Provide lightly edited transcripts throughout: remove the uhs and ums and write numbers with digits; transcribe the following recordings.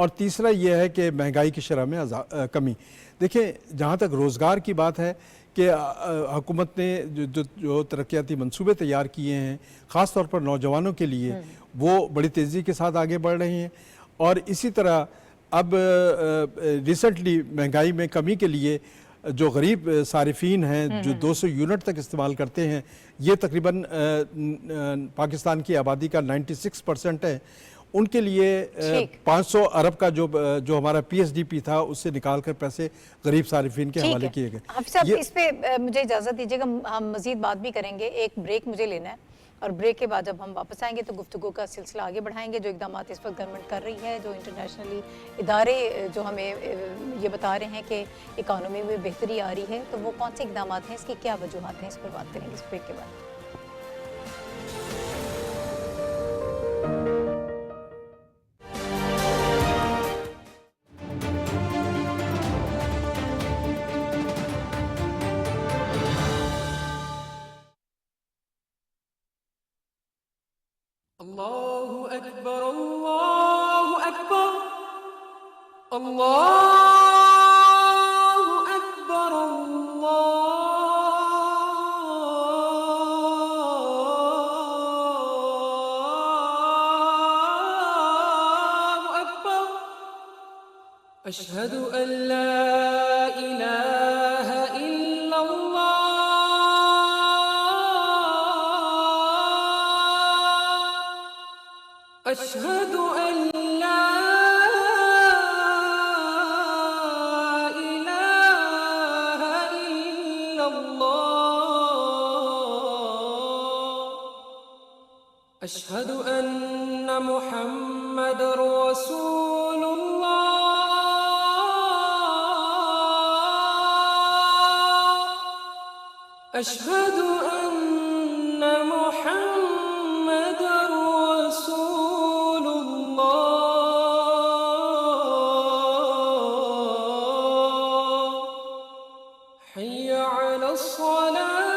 اور تیسرا یہ ہے کہ مہنگائی کی شرح میں کمی. دیکھیں جہاں تک روزگار کی بات ہے کہ حکومت نے جو ترقیاتی منصوبے تیار کیے ہیں خاص طور پر نوجوانوں کے لیے وہ بڑی تیزی کے ساتھ آگے بڑھ رہے ہیں. اور اسی طرح اب ریسنٹلی مہنگائی میں کمی کے لیے جو غریب صارفین ہیں جو 200 یونٹ تک استعمال کرتے ہیں، یہ تقریباً پاکستان کی آبادی کا 96% ہے. ان کے لیے 500 ارب کا جو ہمارا پی ایس ڈی پی تھا اس سے نکال کر پیسے غریب صارفین کے حوالے کیے گئے. حافظ صاحب اس پہ مجھے اجازت دیجیے گا، ہم مزید بات بھی کریں گے. ایک بریک مجھے لینا ہے اور بریک کے بعد جب ہم واپس آئیں گے تو گفتگو کا سلسلہ آگے بڑھائیں گے. جو اقدامات اس وقت گورنمنٹ کر رہی ہے، جو انٹرنیشنلی ادارے جو ہمیں یہ بتا رہے ہیں کہ اکانومی میں بہتری آ رہی ہے، تو وہ کون سے اقدامات ہیں، اس کی کیا وجوہات ہیں، اس پر بات کریں گے اس بریک کے بعد. الله أكبر الله أكبر الله أكبر الله أكبر أشهد أن لا إله إلا الله أشهد أن لا إله إلا الله أشهد أن محمد رسول الله أشهد أن محمد رسول الله حي على الصلاة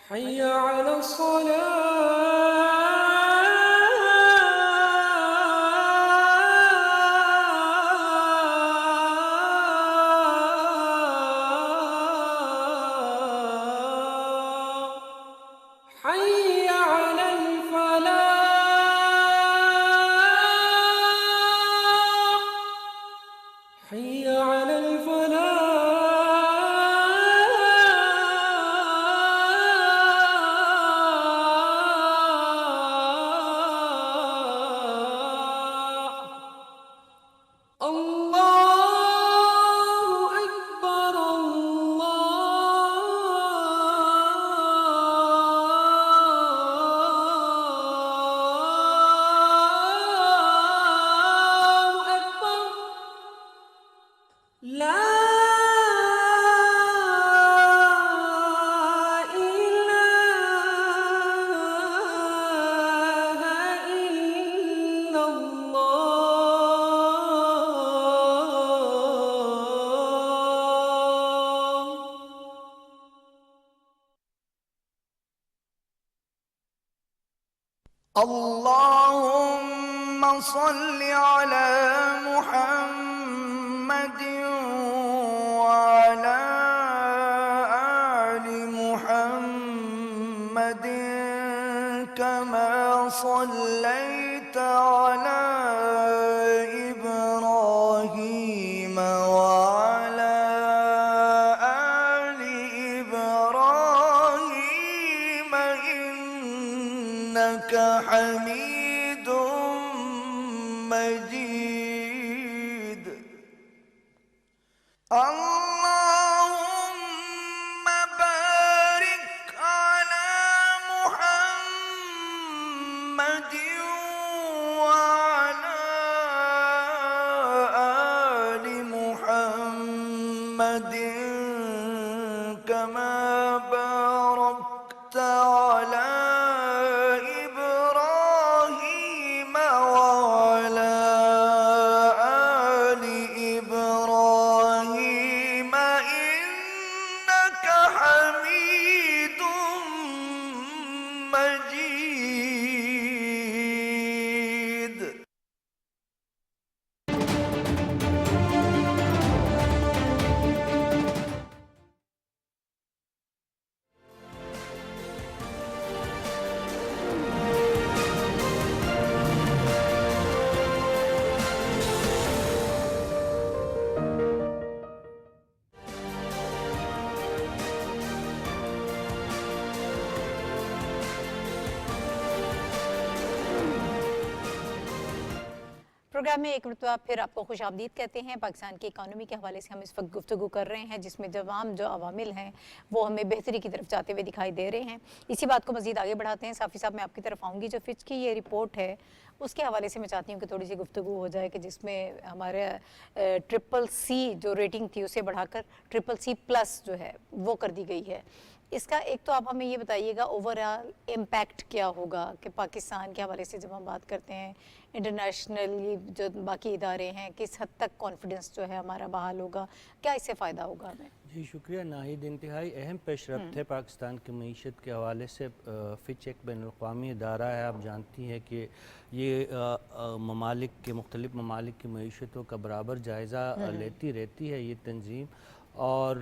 حي على الصلاة حي على الفلاح حي على الفلاح الله أكبر الله أكبر لا إله إلا الله اللهم صل على محمد وعلى آل محمد كما صليت على إبراهيم وعلى آل إبراهيم إنك حميد مجيد اللهم بارك على محمد وعلى آل محمد كما باركت على إبراهيم وعلى آل إبراهيم إنك حميد پروگرام میں ایک مرتبہ پھر آپ کو خوش آمدید کہتے ہیں۔ پاکستان کی اکانومی کے حوالے سے ہم اس وقت گفتگو کر رہے ہیں، جس میں تمام جو عوامل ہیں وہ ہمیں بہتری کی طرف جاتے ہوئے دکھائی دے رہے ہیں۔ اسی بات کو مزید آگے بڑھاتے ہیں۔ صافی صاحب، میں آپ کی طرف آؤں گی۔ جو فچ کی یہ رپورٹ ہے اس کے حوالے سے میں چاہتی ہوں کہ تھوڑی سی گفتگو ہو جائے، کہ جس میں ہمارے ٹرپل سی جو ریٹنگ تھی اسے بڑھا کر ٹرپل سی پلس جو ہے وہ کر دی گئی ہے۔ اس کا ایک تو آپ ہمیں یہ بتائیے گا اوورآل امپیکٹ کیا ہوگا، کہ پاکستان کے حوالے سے جب ہم بات کرتے ہیں انٹرنیشنلی جو باقی ادارے ہیں، کس حد تک کانفیڈنس جو ہے ہمارا بحال ہوگا، کیا اس سے فائدہ ہوگا ہمیں؟ جی شکریہ ناہید، انتہائی اہم پیش رفت ہے پاکستان کی معیشت کے حوالے سے۔ فچ ایک بین الاقوامی ادارہ ہے، آپ جانتی ہیں کہ یہ مختلف ممالک کی معیشتوں کا برابر جائزہ لیتی رہتی ہے یہ تنظیم، اور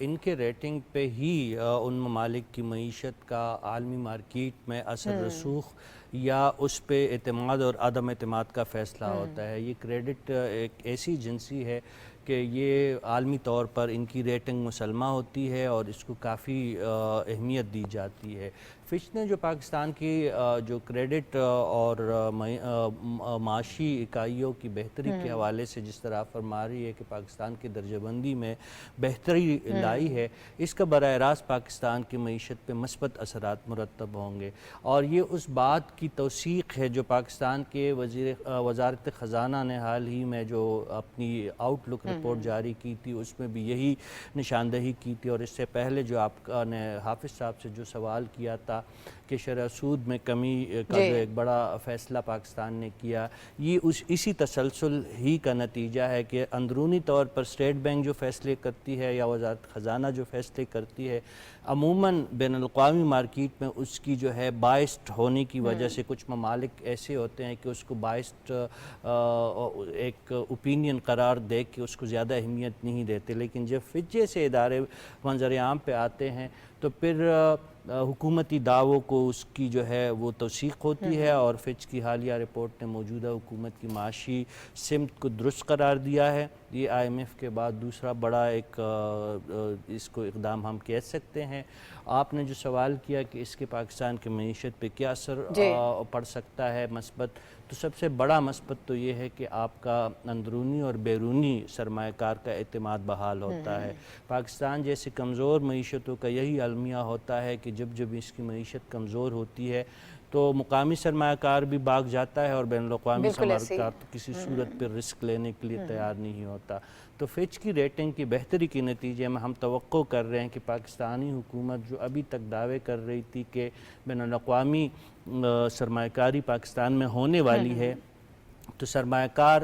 ان کے ریٹنگ پہ ہی ان ممالک کی معیشت کا عالمی مارکیٹ میں اثر رسوخ یا اس پہ اعتماد اور عدم اعتماد کا فیصلہ ہوتا ہے۔ یہ کریڈٹ ایک ایسی ایجنسی ہے کہ یہ عالمی طور پر ان کی ریٹنگ مسلمہ ہوتی ہے اور اس کو کافی اہمیت دی جاتی ہے۔ فچ نے جو پاکستان کی جو کریڈٹ اور معاشی اکائیوں کی بہتری کے حوالے سے جس طرح فرما رہی ہے کہ پاکستان کی درجہ بندی میں بہتری لائی ہے، اس کا براہ راست پاکستان کی معیشت پہ مثبت اثرات مرتب ہوں گے، اور یہ اس بات کی توثیق ہے جو پاکستان کے وزارت خزانہ نے حال ہی میں جو اپنی آؤٹ لک رپورٹ جاری کی تھی اس میں بھی یہی نشاندہی کی تھی، اور اس سے پہلے جو آپ نے حافظ صاحب سے جو سوال کیا تھا کہ شرح سود میں کمی کا جو ایک بڑا فیصلہ پاکستان نے کیا، یہ اسی تسلسل ہی کا نتیجہ ہے کہ اندرونی طور پر اسٹیٹ بینک جو فیصلے کرتی ہے یا وزارت خزانہ جو فیصلے کرتی ہے، عموماً بین الاقوامی مارکیٹ میں اس کی جو ہے بائسڈ ہونے کی وجہ سے کچھ ممالک ایسے ہوتے ہیں کہ اس کو بائسڈ ایک اوپینین قرار دے کے اس کو زیادہ اہمیت نہیں دیتے، لیکن جب فچ جیسے ادارے منظر عام پہ آتے ہیں تو پھر حکومتی دعووں کو اس کی جو ہے وہ توثیق ہوتی ہے، اور فچ کی حالیہ رپورٹ نے موجودہ حکومت کی معاشی سمت کو درست قرار دیا ہے۔ یہ آئی ایم ایف کے بعد دوسرا بڑا ایک اس کو اقدام ہم کہہ سکتے ہیں۔ آپ نے جو سوال کیا کہ اس کے پاکستان کی معیشت پہ کیا اثر پڑ سکتا ہے مثبت، تو سب سے بڑا مثبت تو یہ ہے کہ آپ کا اندرونی اور بیرونی سرمایہ کار کا اعتماد بحال ہوتا ہے۔ پاکستان جیسے کمزور معیشتوں کا یہی المیہ ہوتا ہے کہ جب اس کی معیشت کمزور ہوتی ہے تو مقامی سرمایہ کار بھی بھاگ جاتا ہے، اور بین الاقوامی سرمایہ کار تو کسی صورت پر رسک لینے کے لیے تیار نہیں ہوتا۔ تو فچ کی ریٹنگ کی بہتری کے نتیجے میں ہم توقع کر رہے ہیں کہ پاکستانی حکومت جو ابھی تک دعوے کر رہی تھی کہ بین الاقوامی سرمایہ کاری پاکستان میں ہونے والی ہے، تو سرمایہ کار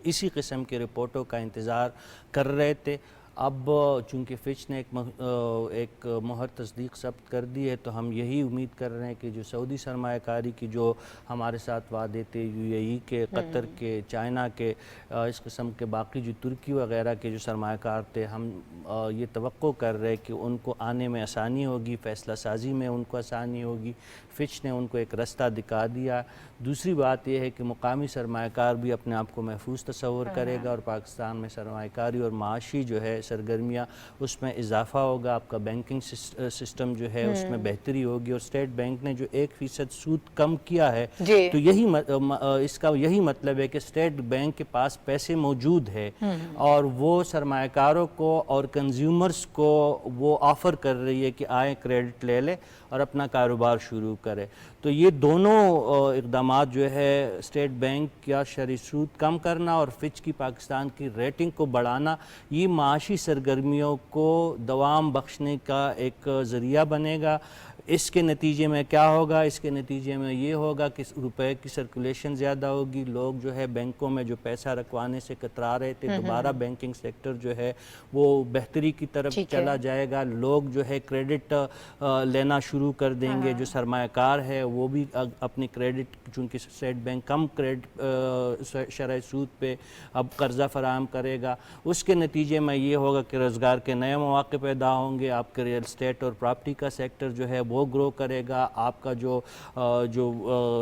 اسی قسم کے رپورٹوں کا انتظار کر رہے تھے۔ اب چونکہ فچ نے ایک مہر تصدیق ثبت کر دی ہے، تو ہم یہی امید کر رہے ہیں کہ جو سعودی سرمایہ کاری کی جو ہمارے ساتھ وعدے تھے، یو اے ای کے، قطر کے، چائنا کے، اس قسم کے باقی جو ترکی وغیرہ کے جو سرمایہ کار تھے، ہم یہ توقع کر رہے کہ ان کو آنے میں آسانی ہوگی، فیصلہ سازی میں ان کو آسانی ہوگی۔ فچ نے ان کو ایک رستہ دکھا دیا۔ دوسری بات یہ ہے کہ مقامی سرمایہ کار بھی اپنے آپ کو محفوظ تصور کرے گا، اور پاکستان میں سرمایہ کاری اور معاشی جو ہے سرگرمیاں اس میں اضافہ ہوگا، آپ کا بینکنگ سسٹم جو ہے اس میں بہتری ہوگی، اور اسٹیٹ بینک نے جو 1% سود کم کیا ہے تو اس کا یہی مطلب ہے کہ اسٹیٹ بینک کے پاس پیسے موجود ہے، اور وہ سرمایہ کاروں کو اور کنزیومرز کو وہ آفر کر رہی ہے کہ آئیں کریڈٹ لے لے اور اپنا کاروبار شروع کرے۔ تو یہ دونوں اقدامات جو ہے اسٹیٹ بینک کا شرح سود کم کرنا اور فچ کی پاکستان کی ریٹنگ کو بڑھانا، یہ معاشی سرگرمیوں کو دوام بخشنے کا ایک ذریعہ بنے گا۔ اس کے نتیجے میں کیا ہوگا؟ اس کے نتیجے میں یہ ہوگا کہ روپے کی سرکولیشن زیادہ ہوگی، لوگ جو ہے بینکوں میں جو پیسہ رکھوانے سے کترا رہے تھے، دوبارہ بینکنگ سیکٹر جو ہے وہ بہتری کی طرف چلا جائے گا، لوگ جو ہے کریڈٹ لینا شروع کر دیں گے، جو سرمایہ کار ہے وہ بھی اپنی کریڈٹ، چونکہ اسٹیٹ بینک کم کریڈٹ شرح سود پہ اب قرضہ فراہم کرے گا، اس کے نتیجے میں یہ ہوگا کہ روزگار کے نئے مواقع پیدا ہوں گے، آپ کے ریئل اسٹیٹ اور پراپرٹی کا سیکٹر جو ہے وہ گرو کرے گا، آپ کا جو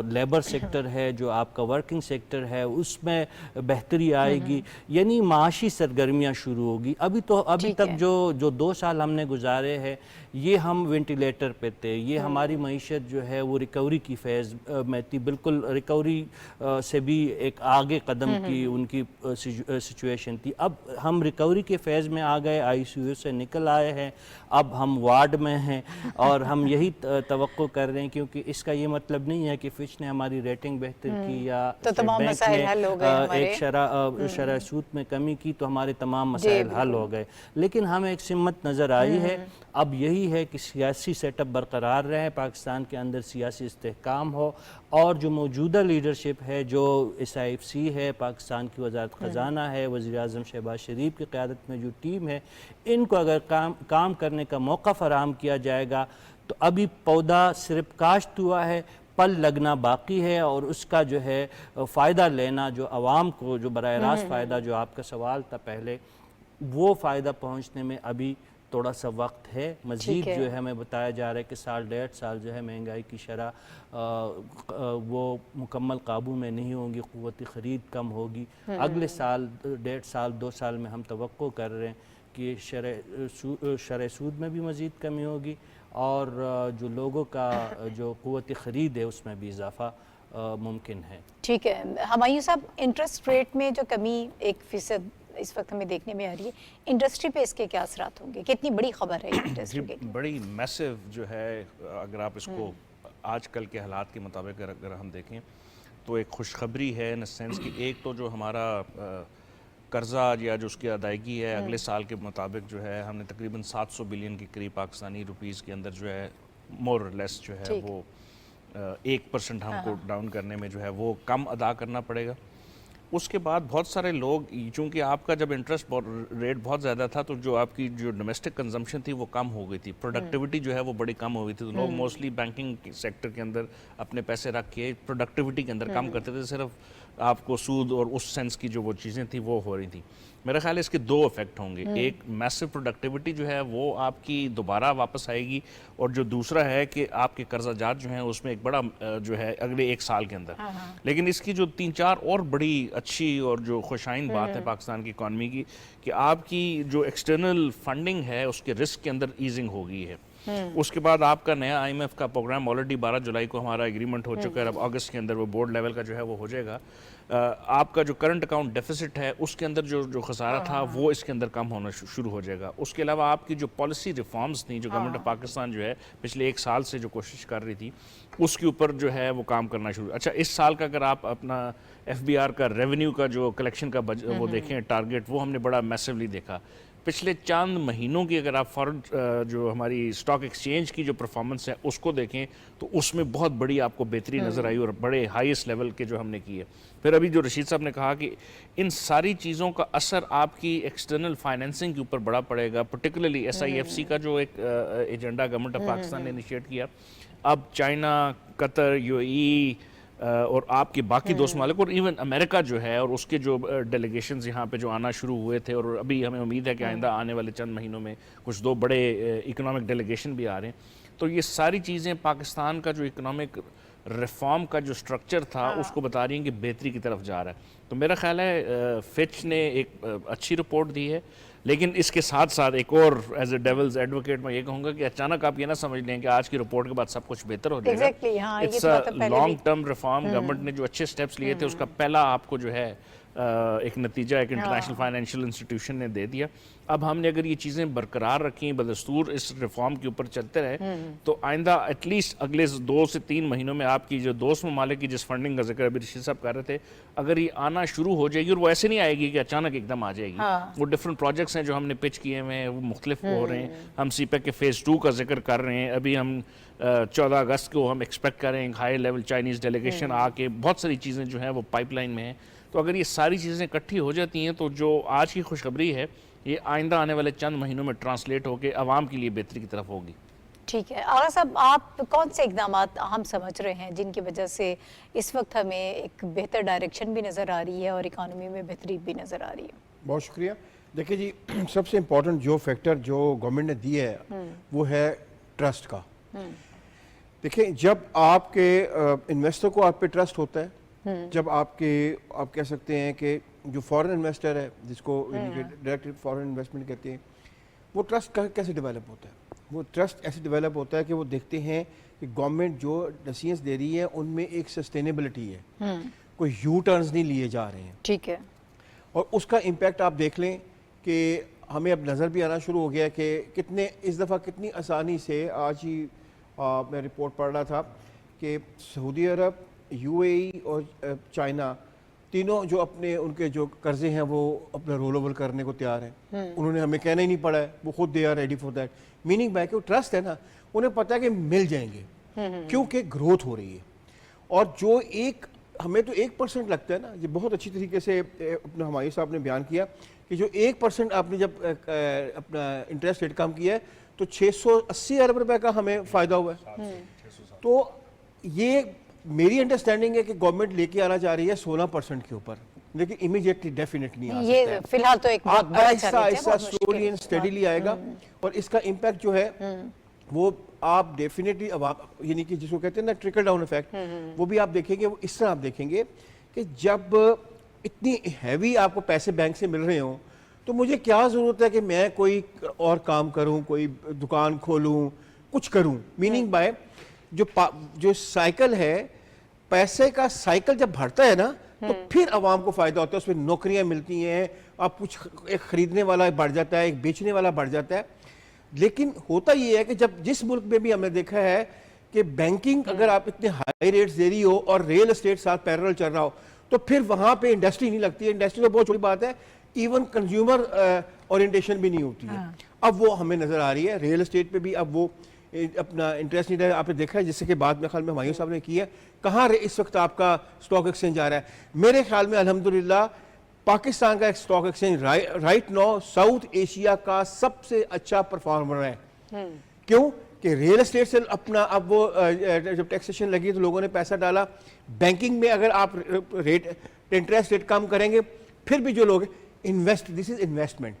لیبر سیکٹر ہے، جو آپ کا ورکنگ سیکٹر ہے، اس میں بہتری آئے گی، یعنی معاشی سرگرمیاں شروع ہوگی۔ ابھی تک جو 2 سال ہم نے گزارے ہیں یہ ہم وینٹیلیٹر پہ تھے، یہ ہماری معیشت جو ہے وہ ریکوری کی فیز میں تھی، بالکل ریکوری سے بھی ایک آگے قدم کی ان کی سچویشن تھی۔ اب ہم ریکوری کے فیز میں آ گئے، آئی سی یو سے نکل آئے ہیں، اب ہم وارڈ میں ہیں اور ہم یہی توقع کر رہے ہیں، کیونکہ اس کا یہ مطلب نہیں ہے کہ فچ نے ہماری ریٹنگ بہتر کی یا تو تمام مسائل حل ہو گئے ہمارے، ایک شرح سود میں کمی کی تو ہمارے تمام مسائل حل ہو گئے، لیکن ہمیں ایک سمت نظر آئی ہے۔ اب یہی ہے کہ سیاسی سیٹ اپ برقرار رہے، پاکستان کے اندر سیاسی استحکام ہو، اور جو موجودہ لیڈرشپ ہے، جو SIFC ہے، پاکستان کی وزارت خزانہ ہے، وزیر اعظم شہباز شریف کی قیادت میں جو ٹیم ہے، ان کو اگر کام کرنے کا موقع فراہم کیا جائے گا تو ابھی پودا صرف کاشت ہوا ہے، پل لگنا باقی ہے، اور اس کا جو ہے فائدہ لینا، جو عوام کو جو براہ راست فائدہ، جو آپ کا سوال تھا پہلے، وہ فائدہ پہنچنے میں ابھی تھوڑا سا وقت ہے۔ مزید جو ہے ہمیں بتایا جا رہا ہے کہ سال 1.5 سال جو ہے مہنگائی کی شرح وہ مکمل قابو میں نہیں ہوگی، قوت خرید کم ہوگی۔ اگلے سال 1.5 سال 2 سال میں ہم توقع کر رہے ہیں کہ شرح سود میں بھی مزید کمی ہوگی، اور جو لوگوں کا جو قوت خرید ہے اس میں بھی اضافہ ممکن ہے۔ ٹھیک ہے ہمایوں صاحب، انٹرسٹ ریٹ میں جو کمی 1% اس وقت ہمیں دیکھنے میں آ رہی ہے، انڈسٹری پہ اس کے کیا اثرات ہوں گے؟ کتنی بڑی خبر ہے انڈسٹری کے؟ بڑی میسو جو ہے، اگر آپ اس کو آج کل کے حالات کے مطابق اگر ہم دیکھیں تو ایک خوشخبری ہے، ان سینس کہ ایک تو جو ہمارا قرضہ یا جو اس کی ادائیگی ہے اگلے سال کے مطابق جو ہے، ہم نے تقریباً 700 بلین کے قریب پاکستانی روپیز کے اندر جو ہے مور لیس جو ہے وہ 1% ہم کو ڈاؤن کرنے میں جو ہے وہ کم ادا کرنا پڑے گا۔ اس کے بعد بہت سارے لوگ، چونکہ آپ کا جب انٹرسٹ ریٹ بہت زیادہ تھا تو جو آپ کی جو ڈومیسٹک کنزمپشن تھی وہ کم ہو گئی تھی، پروڈکٹیوٹی جو ہے وہ بڑی کم ہو گئی تھی، تو لوگ موسٹلی بینکنگ سیکٹر کے اندر اپنے پیسے رکھ کے پروڈکٹیوٹی کے اندر کم کرتے تھے، صرف آپ کو سود اور اس سینس کی جو وہ چیزیں تھیں وہ ہو رہی تھیں۔ میرا خیال ہے اس کے 2 افیکٹ ہوں گے، ایک میسو پروڈکٹیوٹی جو ہے وہ آپ کی دوبارہ واپس آئے گی، اور جو دوسرا ہے کہ آپ کے قرضہ جات جو ہیں اس میں ایک بڑا جو ہے اگلے 1 سال کے اندر۔ لیکن اس کی جو 3-4 اور بڑی اچھی اور جو خوشائن بات ہے پاکستان کی اکانومی کی، کہ آپ کی جو ایکسٹرنل فنڈنگ ہے اس کے رسک کے اندر ایزنگ ہو گئی ہے۔ اس کے بعد آپ کا نیا IMF کا پروگرام آلریڈی 12 جولائی کو ہمارا ایگریمنٹ ہو چکا ہے، اب اگست کے اندر وہ بورڈ لیول کا جو ہے وہ ہو جائے گا۔ آپ کا جو کرنٹ اکاؤنٹ ڈیفیسٹ ہے اس کے اندر جو خسارہ تھا وہ اس کے اندر کم ہونا شروع ہو جائے گا۔ اس کے علاوہ آپ کی جو پالیسی ریفارمز تھیں، جو گورنمنٹ آف پاکستان جو ہے پچھلے 1 سال سے جو کوشش کر رہی تھی، اس کے اوپر جو ہے وہ کام کرنا شروع۔ اچھا، اس سال کا اگر آپ اپنا FBR کا ریونیو کا جو کلیکشن کا وہ دیکھیں ٹارگٹ، وہ ہم نے بڑا میسولی دیکھا۔ پچھلے چند مہینوں کی اگر آپ فارن جو ہماری اسٹاک ایکسچینج کی جو پرفارمنس ہے اس کو دیکھیں تو اس میں بہت بڑی آپ کو بہتری نظر آئی، اور بڑے ہائیسٹ لیول کے جو ہم نے کیے۔ پھر ابھی جو رشید صاحب نے کہا کہ ان ساری چیزوں کا اثر آپ کی ایکسٹرنل فائنینسنگ کے اوپر بڑا پڑے گا، پرٹیکولرلی SIFC کا جو ایک ایجنڈا گورنمنٹ آف پاکستان نے انیشیٹ کیا، اب چائنا، قطر، UAE اور آپ کے باقی دوست ممالک اور ایون امریکہ جو ہے، اور اس کے جو ڈیلیگیشنز یہاں پہ جو آنا شروع ہوئے تھے، اور ابھی ہمیں امید ہے کہ آئندہ آنے والے چند مہینوں میں کچھ 2 بڑے اکنامک ڈیلیگیشن بھی آ رہے ہیں، تو یہ ساری چیزیں پاکستان کا جو اکنامک ریفارم کا جو سٹرکچر تھا اس کو بتا رہی ہیں کہ بہتری کی طرف جا رہا ہے۔ تو میرا خیال ہے فچ نے ایک اچھی رپورٹ دی ہے، لیکن اس کے ساتھ ساتھ ایک اور ایز اے ڈیولز ایڈوکیٹ میں یہ کہوں گا کہ اچانک آپ یہ نہ سمجھ لیں کہ آج کی رپورٹ کے بعد سب کچھ بہتر ہو جائے گا۔ It's a long term reform, government نے جو اچھے سٹیپس لیے تھے اس کا پہلا آپ کو جو ہے ایک نتیجہ ایک انٹرنیشنل فائنینشیل انسٹیٹیوشن نے دے دیا۔ اب ہم نے اگر یہ چیزیں برقرار رکھیں، بدستور اس ریفارم کے اوپر چلتے رہے، تو آئندہ ایٹ لیسٹ اگلے 2 سے 3 مہینوں میں آپ کی جو دوست ممالک کی جس فنڈنگ کا ذکر ابھی رشید صاحب کر رہے تھے، اگر یہ آنا شروع ہو جائے گی، اور وہ ایسے نہیں آئے گی کہ اچانک ایک دم آ جائے گی، وہ ڈفرنٹ پروجیکٹس ہیں جو ہم نے پچ کیے ہوئے ہیں، وہ مختلف ہو رہے ہیں۔ ہم CPEC کے فیز 2 کا ذکر کر رہے ہیں، ابھی ہم 14 اگست کو ہم ایکسپیکٹ کر رہے ہیں ہائی لیول چائنیز ڈیلیگیشن آ کے، بہت ساری چیزیں جو ہیں وہ پائپ لائن میں ہیں۔ تو اگر یہ ساری چیزیں اکٹھی ہو جاتی ہیں تو جو آج کی خوشخبری ہے یہ آئندہ آنے والے چند مہینوں میں ٹرانسلیٹ ہو کے عوام کے لیے بہتری کی طرف ہوگی۔ ٹھیک ہے آغا صاحب، آپ کون سے اقدامات اہم سمجھ رہے ہیں جن کی وجہ سے اس وقت ہمیں ایک بہتر ڈائریکشن بھی نظر آ رہی ہے اور اکانومی میں بہتری بھی نظر آ رہی ہے؟ بہت شکریہ۔ دیکھیں جی سب سے امپورٹنٹ جو فیکٹر جو گورنمنٹ نے دیا ہے وہ ہے ٹرسٹ کا. دیکھیں جب آپ کے انویسٹر کو آپ پہ ٹرسٹ ہوتا ہے, جب آپ کہہ سکتے ہیں کہ جو فورن انویسٹر ہے جس کو ڈائریکٹ فورن انویسٹمنٹ کہتے ہیں, وہ ٹرسٹ کیسے ڈیولپ ہوتا ہے؟ وہ ٹرسٹ ایسے ڈیولپ ہوتا ہے کہ وہ دیکھتے ہیں کہ گورنمنٹ جو ڈیسیژنز دے رہی ہے ان میں ایک سسٹینیبلٹی ہے, کوئی یو ٹرنز نہیں لیے جا رہے ہیں. ٹھیک ہے. اور اس کا امپیکٹ آپ دیکھ لیں کہ ہمیں اب نظر بھی آنا شروع ہو گیا کہ کتنے اس دفعہ کتنی آسانی سے, آج ہی میں رپورٹ پڑھ رہا تھا کہ سعودی عرب, یو اے ای اور چائنا تینوں جو ان کے جو قرضے ہیں وہ اپنا رول اوور کرنے کو تیار ہیں. انہوں نے ہمیں کہنا ہی نہیں پڑا ہے, وہ خود they are ready for that. Meaning by کہ وہ ٹرسٹ ہے نا, انہیں پتہ ہے کہ مل جائیں گے کیونکہ گروتھ ہو رہی ہے. اور جو ہمیں تو 1% لگتا ہے نا, یہ بہت اچھی طریقے سے اپنا ہمایوں صاحب نے بیان کیا کہ جو 1% آپ نے جب اپنا انٹرسٹ ریٹ کم کیا ہے تو 680 ارب روپے کا ہمیں فائدہ ہوا ہے. تو یہ میری انڈرسٹینڈنگ ہے کہ گورنمنٹ لے کے آنا چاہ رہی ہے 16% کے اوپر, لیکن امیجیٹلی ڈیفینیٹ نہیں آ سکتا ہے. یہ فی الحال تو ایک بہت بڑا چیلنج ہے, ایسا سلولی اینڈ اسٹڈیلی آئے گا. اور اس کا امپیکٹ جو ہے وہ آپ ڈیفینیٹلی یعنی کہ جس کو کہتے ہیں نا ٹرکل ڈاؤن افیکٹ, وہ بھی آپ دیکھیں گے. وہ اس طرح آپ دیکھیں گے کہ جب اتنی ہیوی آپ کو پیسے بینک سے مل رہے ہوں تو مجھے کیا ضرورت ہے کہ میں کوئی اور کام کروں, کوئی دکان کھولوں, کچھ کروں. میننگ بائی جو سائیکل ہے, پیسے کا سائیکل جب بڑھتا ہے نا تو پھر عوام کو فائدہ ہوتا ہے, اس میں نوکریاں ملتی ہیں, آپ کچھ ایک خریدنے والا بڑھ جاتا ہے, ایک بیچنے والا بڑھ جاتا ہے. لیکن ہوتا یہ ہے کہ جب جس ملک میں بھی ہم نے دیکھا ہے کہ بینکنگ اگر آپ اتنے ہائی ریٹس دے رہی ہو اور ریل اسٹیٹ ساتھ پیرل چل رہا ہو تو پھر وہاں پہ انڈسٹری نہیں لگتی ہے. انڈسٹری تو بہت چھوٹی بات ہے, ایون کنزیومر اورینٹیشن بھی نہیں ہوتی ہے. اب وہ ہمیں نظر آ رہی ہے ریل اسٹیٹ پہ بھی. اب وہ اپنا انٹرسٹ نہیں رہا, آپ نے دیکھا ہے جس سے کہ بعد میں خیال میں ہمایوں صاحب نے کیا کہاں اس وقت آپ کا اسٹاک ایکسچینج آ رہا ہے. میرے خیال میں الحمدللہ پاکستان کا ایک اسٹاک ایکسچینج رائٹ نو ساؤتھ ایشیا کا سب سے اچھا پرفارمر ہے. کیوں کہ ریل اسٹیٹ سے اپنا اب وہ جب ٹیکسیشن لگی تو لوگوں نے پیسہ ڈالا. بینکنگ میں اگر آپ انٹرسٹ ریٹ کم کریں گے پھر بھی جو لوگ this is investment,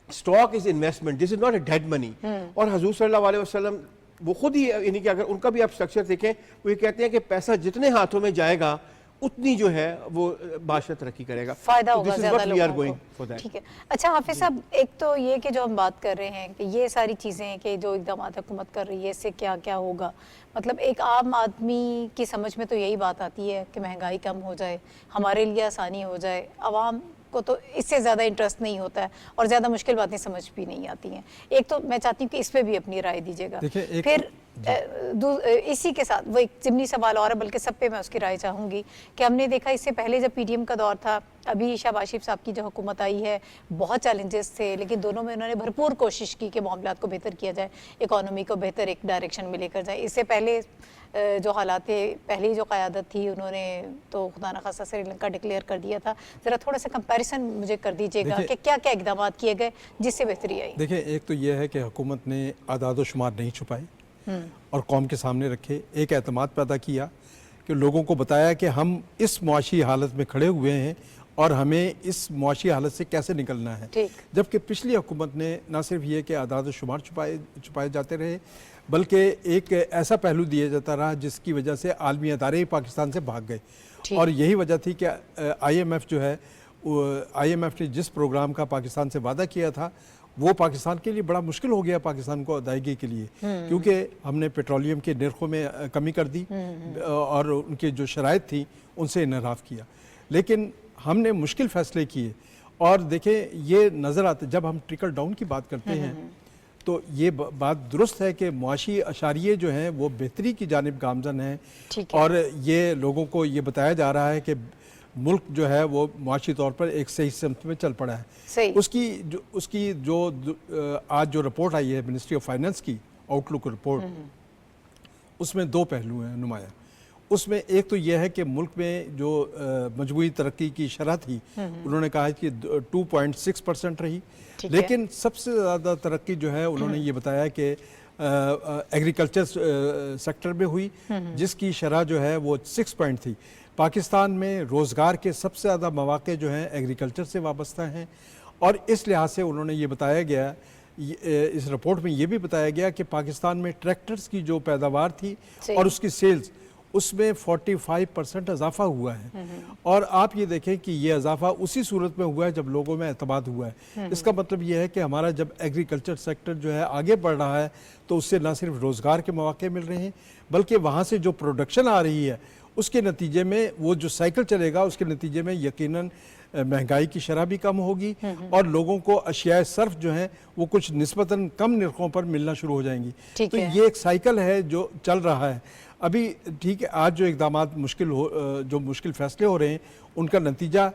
stock is investment, this is not a dead money. اور حضور صلی اللہ علیہ وسلم وہ خود ہی یعنی کہ اگر ان کا بھی آپ اسٹرکچر دیکھیں وہ یہ کہتے ہیں کہ پیسہ جتنے ہاتھوں میں جائے گا اتنی جو ہے وہ معاشرت ترقی کرے گا, فائدہ ہوگا زیادہ لوگوں کو. ٹھیک ہے. اچھا حافظ صاحب, ایک تو یہ کہ جو ہم بات کر رہے ہیں کہ یہ ساری چیزیں کہ جو اقدامات حکومت کر رہی ہے اس سے کیا کیا ہوگا, مطلب ایک عام آدمی کی سمجھ میں تو یہی بات آتی ہے کہ مہنگائی کم ہو جائے, ہمارے لیے آسانی ہو جائے. عوام کو تو اس سے زیادہ انٹرسٹ نہیں ہوتا ہے اور زیادہ مشکل باتیں سمجھ بھی نہیں آتی ہیں. ایک تو میں چاہتی ہوں کہ اس پہ بھی اپنی رائے دیجیے گا. پھر اسی کے ساتھ وہ ایک ضمنی سوال اور ہے, بلکہ سب پہ میں اس کی رائے چاہوں گی کہ ہم نے دیکھا اس سے پہلے جب پی ڈی ایم کا دور تھا, ابھی شہباز شریف صاحب کی جو حکومت آئی ہے, بہت چیلنجز تھے لیکن دونوں میں انہوں نے بھرپور کوشش کی کہ معاملات کو بہتر کیا جائے, اکانومی کو بہتر ایک ڈائریکشن میں لے کر جائے. اس سے پہلے جو حالات تھے, پہلی جو قیادت تھی انہوں نے تو خدا نخواستہ سری لنکا ڈکلیئر کر دیا تھا. ذرا تھوڑا سا کمپیریزن مجھے کر دیجیے گا کہ کیا کیا اقدامات کیے گئے جس سے بہتری آئی. دیکھیں ایک تو یہ ہے کہ حکومت نے اعداد و شمار نہیں چھپائے اور قوم کے سامنے رکھے, ایک اعتماد پیدا کیا کہ لوگوں کو بتایا کہ ہم اس معاشی حالت میں کھڑے ہوئے ہیں اور ہمیں اس معاشی حالت سے کیسے نکلنا ہے. جبکہ پچھلی حکومت نے نہ صرف یہ کہ اعداد و شمار چھپائے جاتے رہے بلکہ ایک ایسا پہلو دیا جاتا رہا جس کی وجہ سے عالمی ادارے پاکستان سے بھاگ گئے. اور یہی وجہ تھی کہ آئی ایم ایف جو ہے, آئی ایم ایف نے جس پروگرام کا پاکستان سے وعدہ کیا تھا وہ پاکستان کے لیے بڑا مشکل ہو گیا پاکستان کو ادائیگی کے لیے, کیونکہ ہم نے پیٹرولیم کے نرخوں میں کمی کر دی اور ان کی جو شرائط تھیں ان سے انحراف کیا. لیکن ہم نے مشکل فیصلے کیے اور دیکھیں یہ نظر آتا جب ہم ٹرکل ڈاؤن کی بات کرتے ہیں تو یہ بات درست ہے کہ معاشی اشاریے جو ہیں وہ بہتری کی جانب گامزن ہیں اور یہ لوگوں کو یہ بتایا جا رہا ہے کہ ملک جو ہے وہ معاشی طور پر ایک صحیح سمت میں چل پڑا ہے. اس کی جو آج جو رپورٹ آئی ہے منسٹری آف فائنانس کی آؤٹ لک رپورٹ, اس میں دو پہلو ہیں نمایاں. اس میں ایک تو یہ ہے کہ ملک میں جو مجموعی ترقی کی شرح تھی انہوں نے کہا کہ 2.6% رہی, لیکن سب سے زیادہ ترقی جو ہے انہوں نے یہ بتایا کہ ایگریکلچر سیکٹر میں ہوئی جس کی شرح جو ہے وہ 6 تھی. پاکستان میں روزگار کے سب سے زیادہ مواقع جو ہیں ایگریکلچر سے وابستہ ہیں اور اس لحاظ سے انہوں نے یہ بتایا گیا، اس رپورٹ میں یہ بھی بتایا گیا کہ پاکستان میں ٹریکٹرز کی جو پیداوار تھی اور اس کی سیلز، اس میں 45% اضافہ ہوا ہے، اور آپ یہ دیکھیں کہ یہ اضافہ اسی صورت میں ہوا ہے جب لوگوں میں اعتماد ہوا ہے۔ اس کا مطلب یہ ہے کہ ہمارا جب ایگریکلچر سیکٹر جو ہے آگے بڑھ رہا ہے تو اس سے نہ صرف روزگار کے مواقع مل رہے ہیں، بلکہ وہاں سے جو پروڈکشن آ رہی ہے اس کے نتیجے میں وہ جو سائیکل چلے گا، اس کے نتیجے میں یقیناً مہنگائی کی شرح بھی کم ہوگی اور لوگوں کو اشیاء صرف جو ہیں وہ کچھ نسبتاً کم نرخوں پر ملنا شروع ہو جائیں گی۔ تو یہ ایک سائیکل ہے جو چل رہا ہے ابھی۔ ٹھیک ہے، آج جو اقدامات جو مشکل فیصلے ہو رہے ہیں ان کا نتیجہ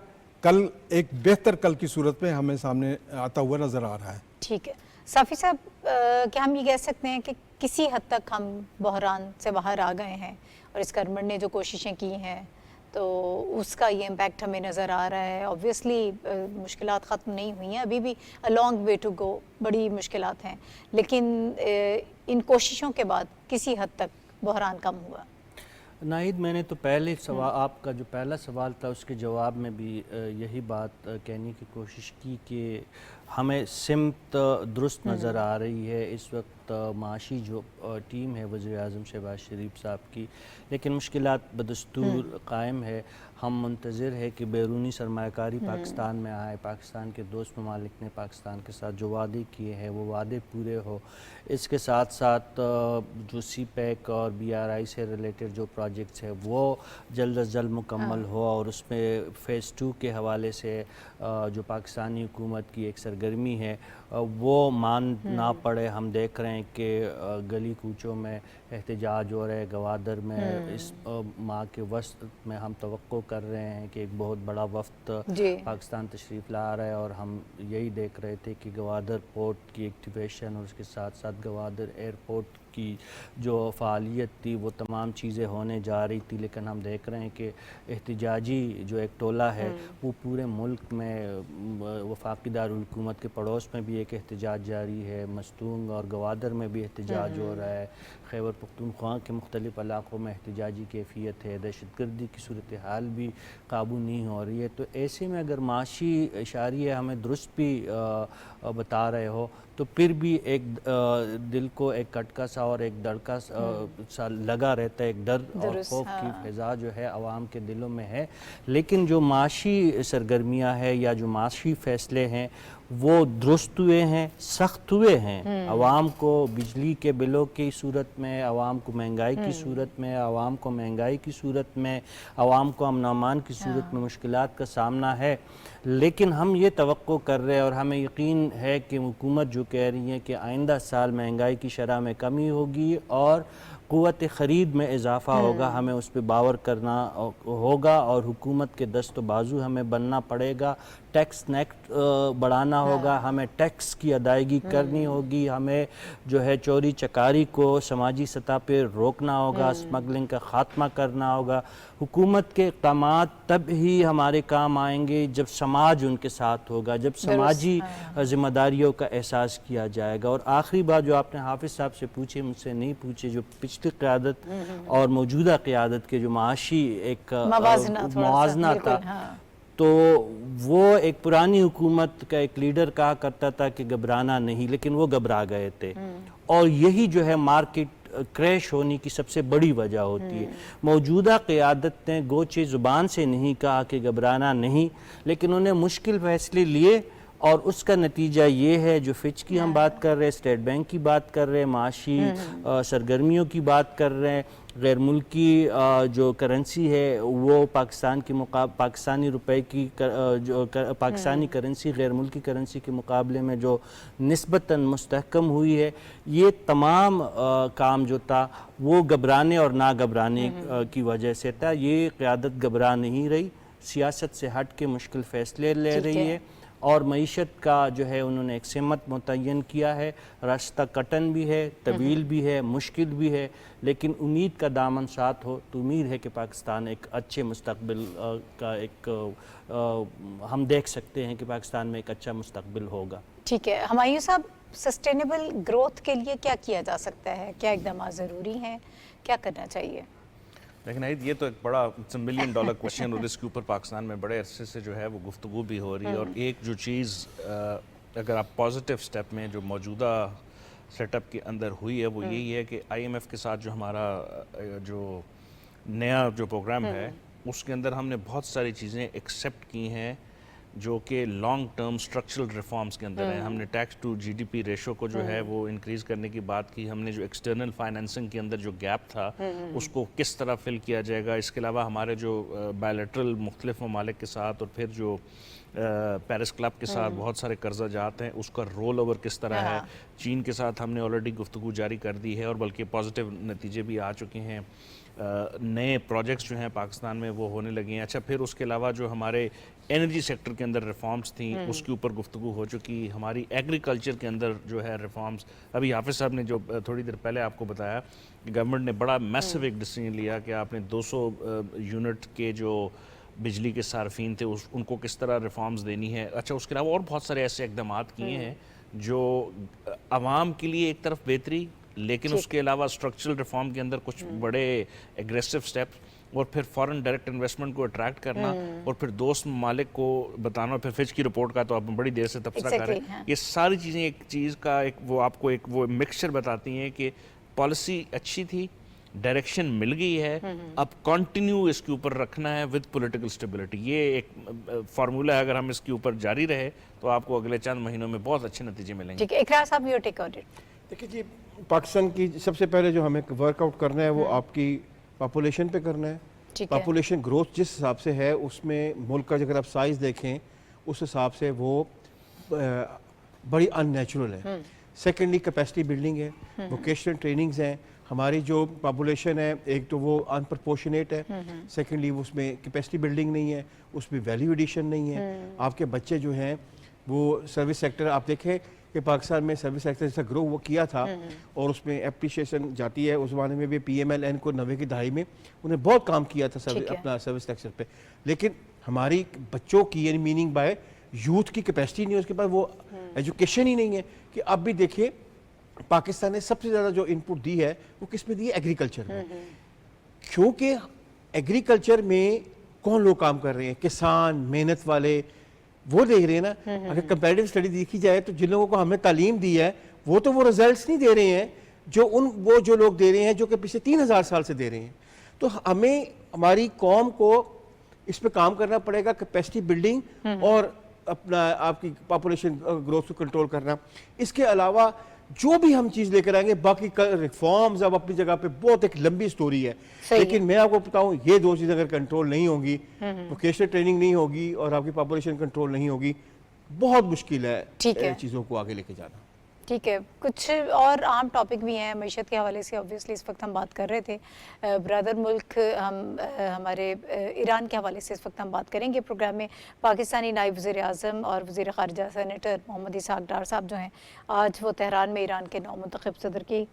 کل ایک بہتر کل کی صورت میں ہمیں سامنے آتا ہوا نظر آ رہا ہے۔ ٹھیک ہے صافی صاحب، کیا ہم یہ کہہ سکتے ہیں کہ کسی حد تک ہم بحران سے باہر آ گئے ہیں اور اس گورنمنٹ نے جو کوششیں کی ہیں تو اس کا یہ امپیکٹ ہمیں نظر آ رہا ہے؟ آبویسلی مشکلات ختم نہیں ہوئی ہیں، ابھی بھی لانگ وے ٹو گو، بڑی مشکلات ہیں، لیکن ان کوششوں کے بعد کسی حد تک بحران کم ہوا؟ ناہید، میں نے تو پہلے سوال، آپ کا جو پہلا سوال تھا اس کے جواب میں بھی یہی بات کہنے کی کوشش کی کہ ہمیں سمت درست نظر آ رہی ہے اس وقت معاشی جو ٹیم ہے وزیر اعظم شہباز شریف صاحب کی، لیکن مشکلات بدستور قائم ہے۔ ہم منتظر ہے کہ بیرونی سرمایہ کاری پاکستان میں آئے، پاکستان کے دوست ممالک نے پاکستان کے ساتھ جو وعدے کیے ہیں وہ وعدے پورے ہو۔ اس کے ساتھ ساتھ جو سی پیک اور بی آر آئی سے ریلیٹڈ جو پروجیکٹس ہیں وہ جلد از جلد مکمل ہو، اور اس میں فیز 2 کے حوالے سے جو پاکستانی حکومت کی ایک سرگرمی ہے وہ مان نہ پڑے۔ ہم دیکھ رہے ہیں کہ گلی کوچوں میں احتجاج ہو رہے، گوادر میں اس ماہ کے وسط میں ہم توقع کر رہے ہیں کہ ایک بہت بڑا وفد پاکستان تشریف لا رہا ہے، اور ہم یہی دیکھ رہے تھے کہ گوادر پورٹ کی ایکٹیویشن اور اس کے ساتھ ساتھ گوادر ایئرپورٹ کی جو فعالیت تھی وہ تمام چیزیں ہونے جا رہی تھی، لیکن ہم دیکھ رہے ہیں کہ احتجاجی جو ایک ٹولہ ہے وہ پورے ملک میں، وفاقی دارالحکومت کے پڑوس میں بھی ایک احتجاج جاری ہے، مستونگ اور گوادر میں بھی احتجاج ہو رہا ہے، خیبر پختونخوا کے مختلف علاقوں میں احتجاجی کیفیت ہے، دہشت گردی کی صورتحال بھی قابو نہیں ہو رہی ہے۔ تو ایسے میں اگر معاشی اشاریہ ہمیں درست بھی بتا رہے ہو تو پھر بھی ایک دل کو ایک کٹکا سا اور ایک دڑکا سا لگا رہتا ہے، ایک ڈر اور خوف کی فضا جو ہے عوام کے دلوں میں ہے۔ لیکن جو معاشی سرگرمیاں ہیں یا جو معاشی فیصلے ہیں وہ درست ہوئے ہیں، سخت ہوئے ہیں۔ عوام کو بجلی کے بلوں کی صورت میں، عوام کو مہنگائی کی صورت میں، عوام کو مہنگائی کی صورت میں، عوام کو امن و امان کی صورت میں مشکلات کا سامنا ہے، لیکن ہم یہ توقع کر رہے ہیں اور ہمیں یقین ہے کہ حکومت جو کہہ رہی ہے کہ آئندہ سال مہنگائی کی شرح میں کمی ہوگی اور قوت خرید میں اضافہ ہوگا، ہمیں اس پہ باور کرنا ہوگا اور حکومت کے دست و بازو ہمیں بننا پڑے گا، ٹیکس نیٹ بڑھانا ہوگا، ہمیں ٹیکس کی ادائیگی کرنی ہوگی، ہمیں جو ہے چوری چکاری کو سماجی سطح پہ روکنا ہوگا، اسمگلنگ کا خاتمہ کرنا ہوگا۔ حکومت کے اقدامات تب ہی ہمارے کام آئیں گے جب سماج ان کے ساتھ ہوگا، جب سماجی ذمہ داریوں کا احساس کیا جائے گا۔ اور آخری بات جو آپ نے حافظ صاحب سے پوچھے، مجھ سے نہیں پوچھے، جو پچھلی قیادت اور موجودہ قیادت کے جو معاشی ایک موازنہ تھا، تو وہ ایک پرانی حکومت کا ایک لیڈر کہا کرتا تھا کہ گھبرانا نہیں، لیکن وہ گھبرا گئے تھے، اور یہی جو ہے مارکیٹ کریش ہونے کی سب سے بڑی وجہ ہوتی ہے۔ موجودہ قیادت نے گوچے زبان سے نہیں کہا کہ گھبرانا نہیں، لیکن انہیں مشکل فیصلے لیے، اور اس کا نتیجہ یہ ہے جو فچ کی ہم بات کر رہے ہیں، اسٹیٹ بینک کی بات کر رہے ہیں، معاشی سرگرمیوں کی بات کر رہے ہیں، غیر ملکی جو کرنسی ہے وہ پاکستانی روپے کی جو پاکستانی کرنسی غیر ملکی کرنسی کے مقابلے میں جو نسبتاً مستحکم ہوئی ہے، یہ تمام کام جو تھا وہ گھبرانے اور نہ گھبرانے کی وجہ سے تھا۔ یہ قیادت گھبرا نہیں رہی، سیاست سے ہٹ کے مشکل فیصلے لے رہی ہے، اور معیشت کا جو ہے انہوں نے ایک سمت متعین کیا ہے، راستہ کٹن بھی ہے، طویل بھی ہے، مشکل بھی ہے، لیکن امید کا دامن ساتھ ہو تو امید ہے کہ پاکستان ایک اچھے مستقبل کا ایک ہم دیکھ سکتے ہیں کہ پاکستان میں ایک اچھا مستقبل ہوگا۔ ٹھیک ہے ہمایوں صاحب، سسٹینیبل گروتھ کے لیے کیا کیا جا سکتا ہے؟ کیا اقدامات ضروری ہیں؟ کیا کرنا چاہیے؟ لیکن ناہید یہ تو ایک بڑا $1 ملین کوشچن اور اس کے اوپر پاکستان میں بڑے عرصے سے جو ہے وہ گفتگو بھی ہو رہی ہے. اور ایک جو چیز اگر آپ پازیٹیو سٹیپ میں جو موجودہ سیٹ اپ کے اندر ہوئی ہے وہ یہی ہے کہ IMF کے ساتھ جو ہمارا جو نیا جو پروگرام ہے اس کے اندر ہم نے بہت ساری چیزیں ایکسیپٹ کی ہیں جو کہ لانگ ٹرم سٹرکچرل ریفارمز کے اندر ہیں. ہم نے ٹیکس ٹو GDP ریشو کو جو ہے وہ انکریز کرنے کی بات کی. ہم نے جو ایکسٹرنل فائنینسنگ کے اندر جو گیپ تھا اس کو کس طرح فل کیا جائے گا. اس کے علاوہ ہمارے جو بائیلیٹرل مختلف ممالک کے ساتھ اور پھر جو پیرس کلب کے ساتھ بہت سارے قرضہ جات ہیں اس کا رول اوور کس طرح ہے. چین کے ساتھ ہم نے آلریڈی گفتگو جاری کر دی ہے اور بلکہ پازیٹیو نتیجے بھی آ چکے ہیں. نئے پروجیکٹس جو ہیں پاکستان میں وہ ہونے لگے ہیں. اچھا پھر اس کے علاوہ جو ہمارے انرجی سیکٹر کے اندر ریفارمز تھیں اس کے اوپر گفتگو ہو چکی. ہماری ایگریکلچر کے اندر جو ہے ریفارمز, ابھی حافظ صاحب نے جو تھوڑی دیر پہلے آپ کو بتایا کہ گورنمنٹ نے بڑا میسو ایک ڈیسیژن لیا کہ آپ نے 200 یونٹ کے جو بجلی کے صارفین تھے ان کو کس طرح ریفارمز دینی ہے. اچھا اس کے علاوہ اور بہت سارے ایسے اقدامات کیے ہیں جو عوام کے لیے ایک طرف بہتری, لیکن اس کے علاوہ سٹرکچرل ریفارم کے اندر کچھ بڑے ایگریسو سٹیپ, اور پھر فورن ڈائریکٹ انویسٹمنٹ کو اٹریکٹ کرنا, اور پھر دوست ممالک کو بتانا, اور پھر فچ کی رپورٹ کا تو آپ بڑی دیر سے تبصرہ کر رہے ہیں. یہ ساری چیزیں ایک چیز کا وہ آپ کو ایک وہ مکسچر بتاتی ہیں کہ پالیسی اچھی تھی, ڈائریکشن مل گئی ہے, اب کنٹینیو اس کے اوپر رکھنا ہے ود پولیٹیکل اسٹیبلٹی. یہ ایک فارمولہ ہے, اگر ہم اس کے اوپر جاری رہے تو آپ کو اگلے چند مہینوں میں بہت اچھے نتیجے ملیں گے. اقرار صاحب یور ٹیک آن اٹ. دیکھیں جی, پاکستان کی سب سے پہلے جو ہمیں ورک آؤٹ کرنا ہے وہ آپ کی پاپولیشن پہ کرنا ہے. پاپولیشن گروتھ جس حساب سے ہے اس میں ملک کا اگر آپ سائز دیکھیں اس حساب سے وہ بڑی ان نیچرل ہے. سیکنڈلی کیپیسٹی بلڈنگ ہے, ووکیشنل ٹریننگز ہیں. ہماری جو پاپولیشن ہے ایک تو وہ ان پرپورشنیٹ ہے, سیکنڈلی اس میں کیپیسٹی بلڈنگ نہیں ہے, اس میں ویلیو ایڈیشن نہیں ہے. آپ کے بچے جو ہیں وہ سروس سیکٹر, آپ دیکھیں کہ پاکستان میں سروس سیکٹر جیسا گرو وہ کیا تھا اور اس میں اپریشیشن جاتی ہے. اس زمانے میں بھی PMLN کو 90 کی دہائی میں انہیں بہت کام کیا تھا اپنا سروس سیکٹر پہ, لیکن ہماری بچوں کی یعنی میننگ بائی یوتھ کی کیپیسٹی نہیں ہے, اس کے پاس وہ ایجوکیشن ہی نہیں ہے. کہ اب بھی دیکھیں پاکستان نے سب سے زیادہ جو ان پٹ دی ہے وہ کس میں دی ہے, ایگریکلچر میں. کیونکہ ایگریکلچر میں کون لوگ کام کر رہے ہیں, کسان, محنت والے, وہ دیکھ رہے ہیں نا. اگر کمپیریٹیو اسٹڈی دیکھی جائے تو جن لوگوں کو ہم نے تعلیم دی ہے وہ رزلٹس نہیں دے رہے ہیں جو لوگ دے رہے ہیں جو کہ پچھلے 3000 سال سے دے رہے ہیں. تو ہمیں ہماری قوم کو اس پہ کام کرنا پڑے گا, کیپیسٹی بلڈنگ اور اپنا آپ کی پاپولیشن گروتھ کو کنٹرول کرنا. اس کے علاوہ جو بھی ہم چیز لے کر آئیں گے, باقی ریفارمز اب اپنی جگہ پہ بہت ایک لمبی سٹوری ہے, لیکن میں آپ کو بتاؤں یہ دو چیزیں اگر کنٹرول نہیں ہوں گی, ووکیشنل ٹریننگ نہیں ہوگی اور آپ کی پاپولیشن کنٹرول نہیں ہوگی, بہت مشکل ہے چیزوں کو آگے لے کے جانا. ٹھیک ہے, کچھ اور عام ٹاپک بھی ہیں معیشت کے حوالے سے. اوبویسلی اس وقت ہم بات کر رہے تھے برادر ملک ہمارے ایران کے حوالے سے اس وقت ہم بات کریں گے پروگرام میں. پاکستانی نائب وزیر اعظم اور وزیر خارجہ سینیٹر محمد اسحاق ڈار صاحب جو ہیں آج وہ تہران میں ایران کے نو منتخب صدر کی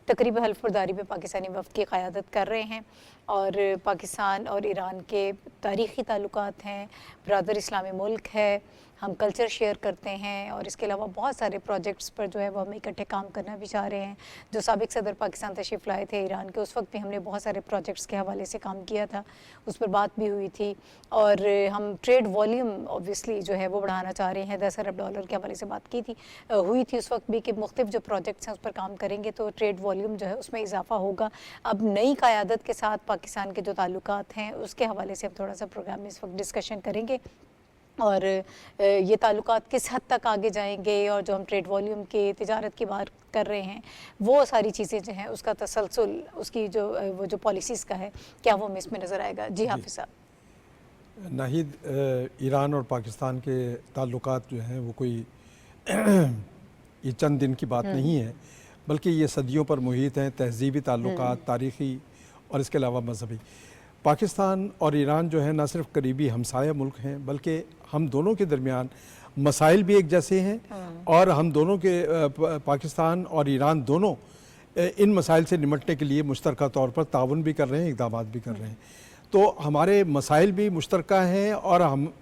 تقریبی حلف برداری میں پاکستانی وفد کی قیادت کر رہے ہیں. اور پاکستان اور ایران کے تاریخی تعلقات ہیں, برادر اسلامی ملک ہے, ہم کلچر شیئر کرتے ہیں, اور اس کے علاوہ بہت سارے پروجیکٹس پر جو ہے وہ ہم اکٹھے کام کرنا بھی چاہ رہے ہیں. جو سابق صدر پاکستان تشریف لائے تھے ایران کے, اس وقت بھی ہم نے بہت سارے پروجیکٹس کے حوالے سے کام کیا تھا, اس پر بات بھی ہوئی تھی. اور ہم ٹریڈ والیوم اوبویسلی جو ہے وہ بڑھانا چاہ رہے ہیں, $10 ارب کے حوالے سے بات کی تھی, ہوئی تھی اس وقت بھی کہ مختلف جو پروجیکٹس ہیں اس پر کام کریں گے تو ٹریڈ والیوم جو ہے اس میں اضافہ ہوگا. اب نئی قیادت کے ساتھ پاکستان کے جو تعلقات ہیں اس کے حوالے سے ہم تھوڑا سا پروگرام میں اس وقت ڈسکشن کریں گے, اور یہ تعلقات کس حد تک آگے جائیں گے, اور جو ہم ٹریڈ والیوم کے تجارت کی بات کر رہے ہیں وہ ساری چیزیں جو ہیں اس کا تسلسل, اس کی وہ جو پالیسیز کا ہے, کیا وہ ہمیں اس میں نظر آئے گا. جی حافظ صاحب. ناہید, ایران اور پاکستان کے تعلقات جو ہیں وہ کوئی یہ چند دن کی بات نہیں ہے, بلکہ یہ صدیوں پر محیط ہیں. تہذیبی تعلقات, تاریخی اور اس کے علاوہ مذہبی. پاکستان اور ایران جو ہے نہ صرف قریبی ہمسایہ ملک ہیں بلکہ ہم دونوں کے درمیان مسائل بھی ایک جیسے ہیں, اور ہم دونوں کے پاکستان اور ایران دونوں ان مسائل سے نمٹنے کے لیے مشترکہ طور پر تعاون بھی کر رہے ہیں, اقدامات بھی کر رہے ہیں. تو ہمارے مسائل بھی مشترکہ ہیں اور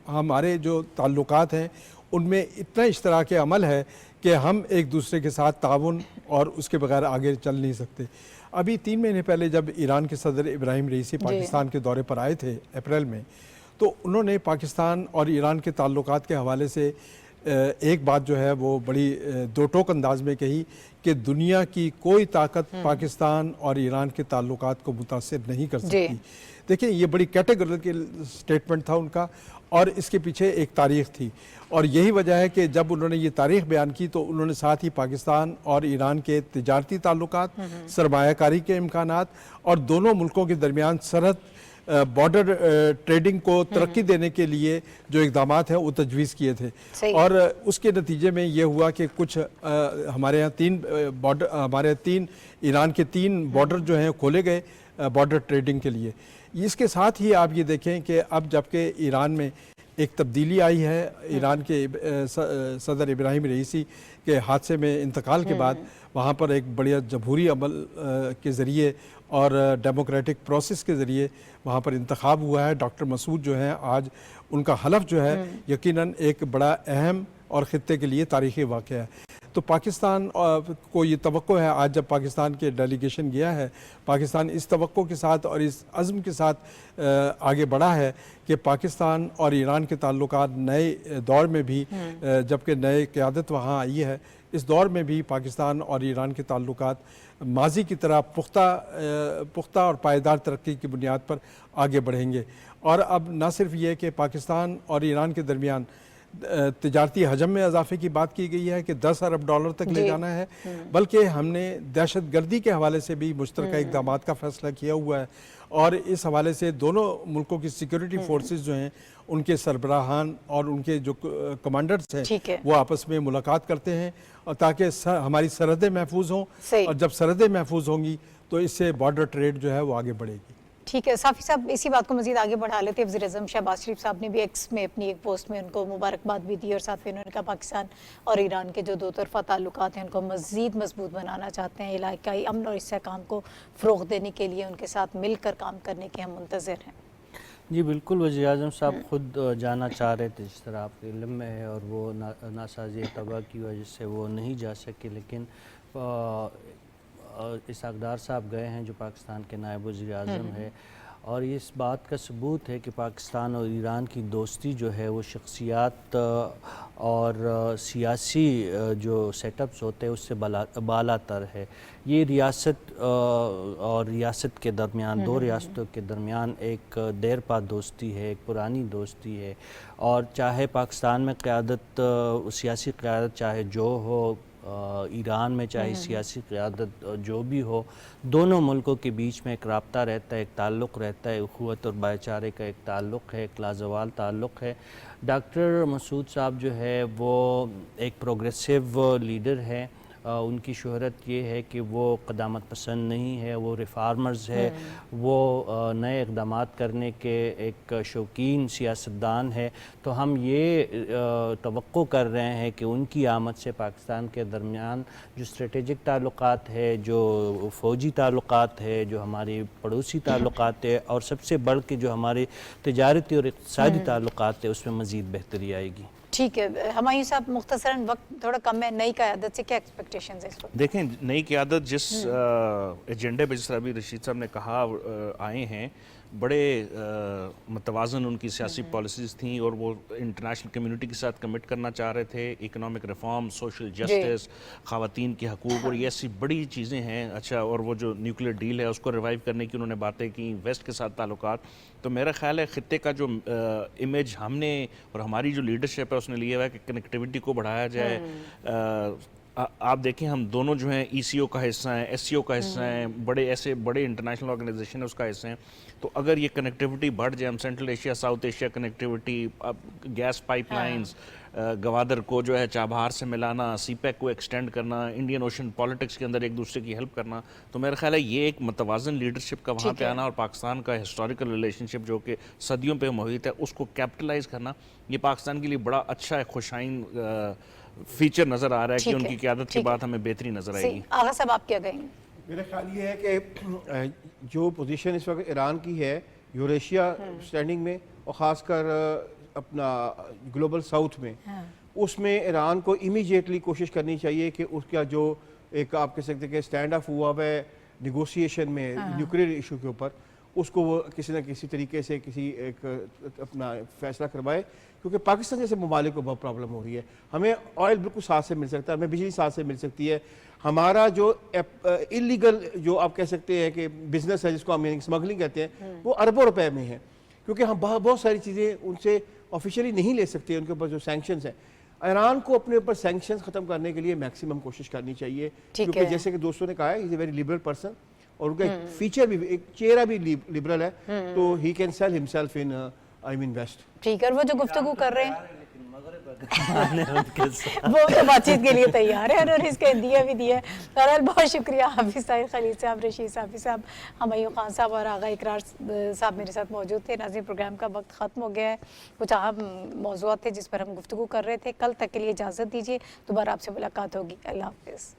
ہمارے جو تعلقات ہیں ان میں اتنا اشتراک عمل ہے کہ ہم ایک دوسرے کے ساتھ تعاون اور اس کے بغیر آگے چل نہیں سکتے. ابھی 3 مہینے پہلے جب ایران کے صدر ابراہیم رئیسی پاکستان کے دورے پر آئے تھے اپریل میں, تو انہوں نے پاکستان اور ایران کے تعلقات کے حوالے سے ایک بات جو ہے وہ بڑی دو ٹوک انداز میں کہی کہ دنیا کی کوئی طاقت پاکستان اور ایران کے تعلقات کو متاثر نہیں کر سکتی. دیکھیں یہ بڑی کیٹیگریکل سٹیٹمنٹ تھا ان کا, اور اس کے پیچھے ایک تاریخ تھی, اور یہی وجہ ہے کہ جب انہوں نے یہ تاریخ بیان کی تو انہوں نے ساتھ ہی پاکستان اور ایران کے تجارتی تعلقات, سرمایہ کاری کے امکانات اور دونوں ملکوں کے درمیان سرحد بارڈر ٹریڈنگ کو ترقی دینے کے لیے جو اقدامات ہیں وہ تجویز کیے تھے. اور اس کے نتیجے میں یہ ہوا کہ کچھ ہمارے یہاں 3 ایران کے 3 بارڈر جو ہیں کھولے گئے بارڈر ٹریڈنگ کے لیے. اس کے ساتھ ہی آپ یہ دیکھیں کہ اب جبکہ ایران میں ایک تبدیلی آئی ہے, ایران کے صدر ابراہیم رئیسی کے حادثے میں انتقال کے بعد وہاں پر ایک بڑیا جمہوری عمل کے ذریعے اور ڈیموکریٹک پروسیس کے ذریعے وہاں پر انتخاب ہوا ہے. ڈاکٹر مسعود جو ہیں آج ان کا حلف جو ہے یقیناً ایک بڑا اہم اور خطے کے لیے تاریخی واقعہ ہے. تو پاکستان کو یہ توقع ہے, آج جب پاکستان کے ڈیلیگیشن گیا ہے, پاکستان اس توقع کے ساتھ اور اس عزم کے ساتھ آگے بڑھا ہے کہ پاکستان اور ایران کے تعلقات نئے دور میں بھی, جبکہ نئے قیادت وہاں آئی ہے, اس دور میں بھی پاکستان اور ایران کے تعلقات ماضی کی طرح پختہ اور پائیدار ترقی کی بنیاد پر آگے بڑھیں گے. اور اب نہ صرف یہ کہ پاکستان اور ایران کے درمیان تجارتی حجم میں اضافے کی بات کی گئی ہے کہ $10 ارب تک لے جانا ہے, بلکہ ہم نے دہشت گردی کے حوالے سے بھی مشترکہ اقدامات کا فیصلہ کیا ہوا ہے, اور اس حوالے سے دونوں ملکوں کی سیکیورٹی فورسز جو ہیں ان کے سربراہان اور ان کے جو کمانڈرز ہیں وہ آپس میں ملاقات کرتے ہیں, اور تاکہ ہماری سرحدیں محفوظ ہوں, اور جب سرحدیں محفوظ ہوں گی تو اس سے بارڈر ٹریڈ جو ہے وہ آگے بڑھے گی. ٹھیک ہے صافی صاحب, اسی بات کو مزید آگے بڑھا لیتے ہیں. وزیر اعظم شہباز شریف صاحب نے بھی ایکس میں اپنی ایک پوسٹ میں ان کو مبارکباد بھی دی, اور ساتھ میں انہوں نے کہا پاکستان اور ایران کے جو 2 طرفہ تعلقات ہیں ان کو مزید مضبوط بنانا چاہتے ہیں, علاقائی امن اور استحکام کو فروغ دینے کے لیے ان کے ساتھ مل کر کام کرنے کے ہم منتظر ہیں. جی بالکل, وزیر اعظم صاحب خود جانا چاہ رہے تھے جس طرح آپ کے علم میں ہے, اور وہ ناسازی طبع کی وجہ سے وہ نہیں جا سکے, لیکن اسحاق ڈار صاحب گئے ہیں جو پاکستان کے نائب وزیر اعظم ہے, اور یہ اس بات کا ثبوت ہے کہ پاکستان اور ایران کی دوستی جو ہے وہ شخصیات اور سیاسی جو سیٹ اپس ہوتے ہیں اس سے بالا تر ہے. یہ ریاست اور ریاست کے درمیان, 2 ریاستوں کے درمیان ایک دیر پا دوستی ہے, ایک پرانی دوستی ہے, اور چاہے پاکستان میں قیادت, سیاسی قیادت چاہے جو ہو, ایران میں چاہے سیاسی قیادت جو بھی ہو, دونوں ملکوں کے بیچ میں ایک رابطہ رہتا ہے, ایک تعلق رہتا ہے, اخوت اور بھائی چارے کا ایک تعلق ہے, ایک لازوال تعلق ہے. ڈاکٹر مسعود صاحب جو ہے وہ ایک پروگریسو لیڈر ہیں, ان کی شہرت یہ ہے کہ وہ قدامت پسند نہیں ہے, وہ ریفارمرز ہے, وہ نئے اقدامات کرنے کے ایک شوقین سیاستدان ہے. تو ہم یہ توقع کر رہے ہیں کہ ان کی آمد سے پاکستان کے درمیان جو اسٹریٹجک تعلقات ہے, جو فوجی تعلقات ہے, جو ہماری پڑوسی تعلقات ہے, اور سب سے بڑھ کے جو ہمارے تجارتی اور اقتصادی تعلقات ہے, اس میں مزید بہتری آئے گی. ٹھیک ہے ہمایوں صاحب, مختصراً وقت تھوڑا کم ہے, نئی قیادت سے کیا ایکسپیکٹیشنز ہیں اس وقت؟ دیکھیں نئی قیادت جس ایجنڈے پہ جس طرح ابھی رشید صاحب نے کہا آئے ہیں, بڑے متوازن ان کی سیاسی پالیسیز تھیں, اور وہ انٹرنیشنل کمیونٹی کے ساتھ کمٹ کرنا چاہ رہے تھے. اکنامک ریفارم, سوشل جسٹس, خواتین کے حقوق, اور یہ ایسی بڑی چیزیں ہیں. اچھا, اور وہ جو نیوکلیر ڈیل ہے اس کو ریوائیو کرنے کی انہوں نے باتیں کی, ویسٹ کے ساتھ تعلقات. تو میرا خیال ہے خطے کا جو امیج ہم نے اور ہماری جو لیڈرشپ ہے اس نے لیا ہوا ہے کہ کنیکٹیوٹی کو بڑھایا جائے. آپ دیکھیں ہم دونوں جو ہیں ای سی او کا حصہ ہیں, ایس سی او کا حصہ ہیں, بڑے ایسے بڑے انٹرنیشنل آرگنائزیشن ہے اس کا حصہ ہیں. تو اگر یہ کنیکٹیوٹی بڑھ جائے, ہم Central Asia South Asia connectivity, gas pipelines, Gwadar کو جو ہے چابہار سے ملانا, سی پیک کو ایکسٹینڈ کرنا, انڈین اوشن پالیٹکس کے اندر ایک دوسرے کی ہیلپ کرنا, تو میرا خیال ہے یہ ایک متوازن لیڈرشپ کا وہاں پہ آنا, اور پاکستان کا ہسٹوریکل ریلیشن شپ جو کہ صدیوں پہ محیط ہے اس کو کیپٹلائز کرنا, یہ پاکستان کے لیے بڑا اچھا ایک خوشائن فیچر نظر آ رہا ہے کہ ان کی قیادت کے بعد ہمیں بہتری نظر آئے گی. آغا صاحب آپ کیا کہیں گے؟ میرا خیال یہ ہے کہ جو پوزیشن اس وقت ایران کی ہے یوریشیا سٹینڈنگ میں, اور خاص کر اپنا گلوبل ساؤتھ میں, اس میں ایران کو امیجیٹلی کوشش کرنی چاہیے کہ اس کا جو ایک آپ کہہ سکتے ہیں کہ اسٹینڈ آف ہوا ہوا ہے نیگوسیشن میں نیوکلیئر ایشو کے اوپر، اس کو وہ کسی نہ کسی طریقے سے کسی ایک اپنا فیصلہ کروائے، کیونکہ پاکستان جیسے ممالک کو بہت پرابلم ہو رہی ہے. ہمیں آئل بالکل ساتھ سے مل سکتا ہے، ہمیں بجلی ساتھ سے مل سکتی ہے. ہمارا جو انلیگل جو آپ کہہ سکتے ہیں کہ بزنس ہے جس کو ہم اسمگلنگ کہتے ہیں، وہ اربوں روپے میں ہے، کیونکہ ہم بہت ساری چیزیں ان سے آفیشیلی نہیں لے سکتے. ان کے اوپر جو سینکشنز ہیں، ایران کو اپنے اوپر سینکشنز ختم کرنے کے لیے میکسیمم کوشش کرنی چاہیے، کیونکہ جیسے کہ دوستوں نے کہا ہے، ہی از اے ویری لبرل پرسن، اور ان کا ایک فیچر بھی، ایک چہرہ بھی لبرل ہے، تو ہی can sell himself in West. ٹھیک ہے. اور وہ جو گفتگو کر رہے ہیں وہ تو بات چیت کے لیے تیار ہے، اور اس کے دیا بھی دیا ہے. بہرحال بہت شکریہ حافظ طاہر خلیل صاحب، رشید صافی صاحب، ہمایوں خان صاحب اور آغا اقرار صاحب میرے ساتھ موجود تھے. ناظرین، پروگرام کا وقت ختم ہو گیا ہے. کچھ اہم موضوعات تھے جس پر ہم گفتگو کر رہے تھے. کل تک کے لیے اجازت دیجیے، دوبارہ آپ سے ملاقات ہوگی. اللہ حافظ.